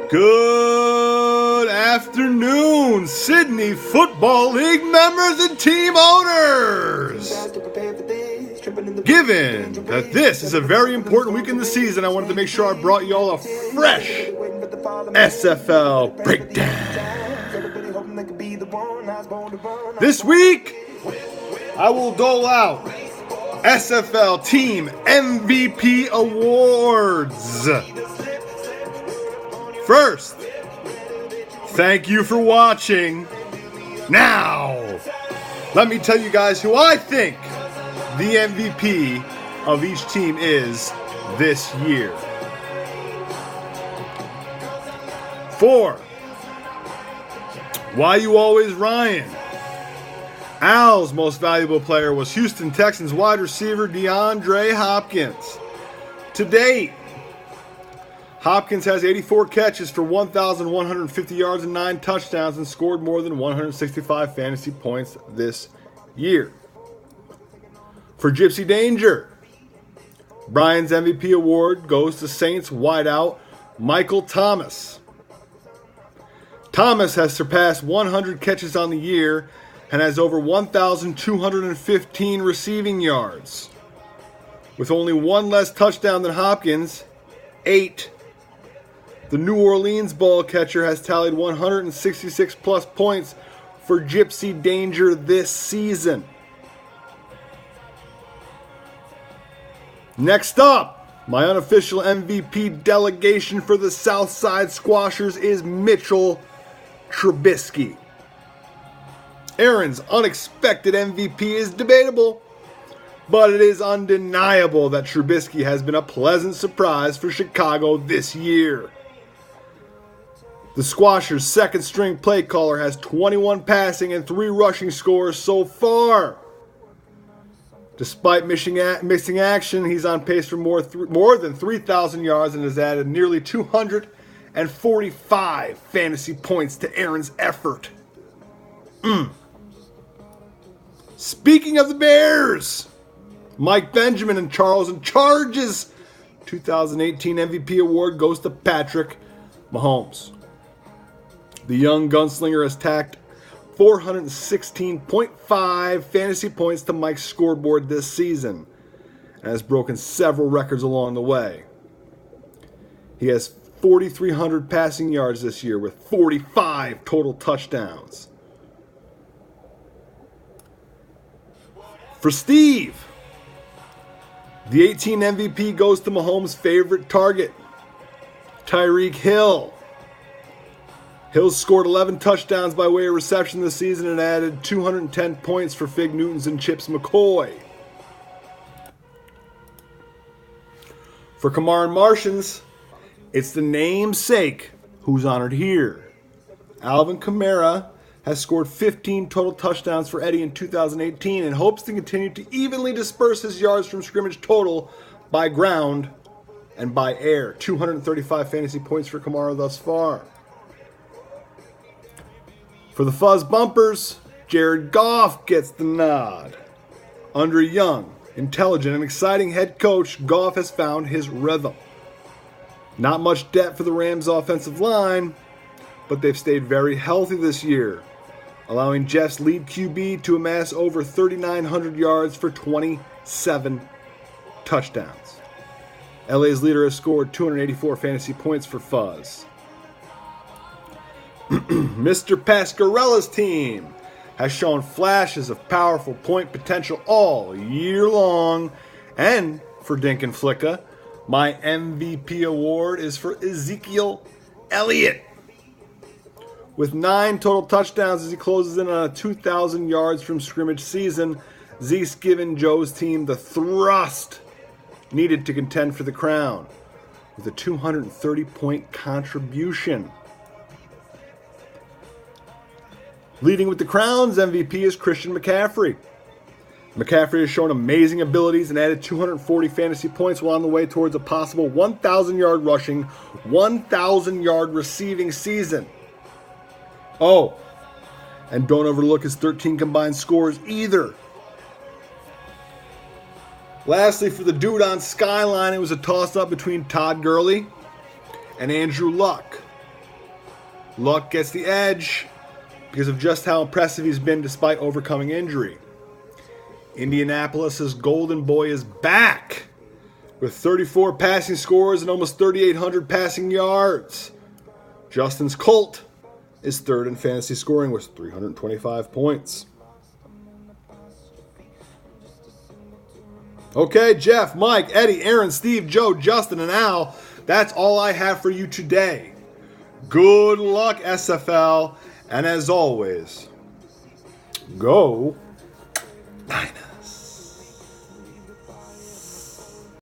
Good afternoon, Sidney Football League members and team owners. Given that this is a very important week in the season, I wanted to make sure I brought you all a fresh SFL breakdown. This week, I will dole out SFL Team MVP Awards. First, thank you for watching. Now, let me tell you guys who I think the MVP of each team is this year. For Why You Always Ryan, Al's most valuable player was Houston Texans wide receiver DeAndre Hopkins. To date, Hopkins has 84 catches for 1,150 yards and 9 touchdowns and scored more than 165 fantasy points this year. For Gypsy Danger, Brian's MVP award goes to Saints wideout Michael Thomas. Thomas has surpassed 100 catches on the year and has over 1,215 receiving yards. With only one less touchdown than Hopkins, 8. The New Orleans ball catcher has tallied 166 plus points for Gypsy Danger this season. Next up, my unofficial MVP delegation for the Southside Squashers is Mitchell Trubisky. Erin's unexpected MVP is debatable, but it is undeniable that Trubisky has been a pleasant surprise for Chicago this year. The Squashers' second-string play caller has 21 passing and 3 rushing scores so far. Despite missing action, he's on pace for more than 3,000 yards and has added nearly 245 fantasy points to Erin's effort. Speaking of the Bears, Mike Benjamin and Charles & Charge's 2018 MVP award goes to Patrick Mahomes. The young gunslinger has tacked 416.5 fantasy points to Mike's scoreboard this season and has broken several records along the way. He has 4,300 passing yards this year with 45 total touchdowns. For Steve, the 18 MVP goes to Mahomes' favorite target, Tyreek Hill. Hill scored 11 touchdowns by way of reception this season and added 210 points for Fig Newtons and Chips McCoy. For Kamar and Martians, it's the namesake who's honored here. Alvin Kamara has scored 15 total touchdowns for Eddie in 2018 and hopes to continue to evenly disperse his yards from scrimmage total by ground and by air. 235 fantasy points for Kamara thus far. For the Fuzz Bumpers, Jared Goff gets the nod. Under a young, intelligent, and exciting head coach, Goff has found his rhythm. Not much depth for the Rams' offensive line, but they've stayed very healthy this year, allowing Jeff's lead QB to amass over 3,900 yards for 27 touchdowns. LA's leader has scored 284 fantasy points for Fuzz. Mr. Pascarella's team has shown flashes of powerful point potential all year long. And for Dink and Flicka, my MVP award is for Ezekiel Elliott. With 9 total touchdowns as he closes in on a 2,000 yards from scrimmage season, Zeke's given Joe's team the thrust needed to contend for the crown with a 230-point contribution. Leading with the Crown's MVP is Christian McCaffrey. McCaffrey has shown amazing abilities and added 240 fantasy points while on the way towards a possible 1,000-yard rushing, 1,000-yard receiving season. Oh, and don't overlook his 13 combined scores either. Lastly, for the dude on Skyline, it was a toss-up between Todd Gurley and Andrew Luck. Luck gets the edge because of just how impressive he's been despite overcoming injury. Indianapolis's Golden Boy is back with 34 passing scores and almost 3,800 passing yards. Justin's Colt is third in fantasy scoring with 325 points. Okay, Jeff, Mike, Eddie, Erin, Steve, Joe, Justin, and Al, that's all I have for you today. Good luck, SFL, and as always, go Niners.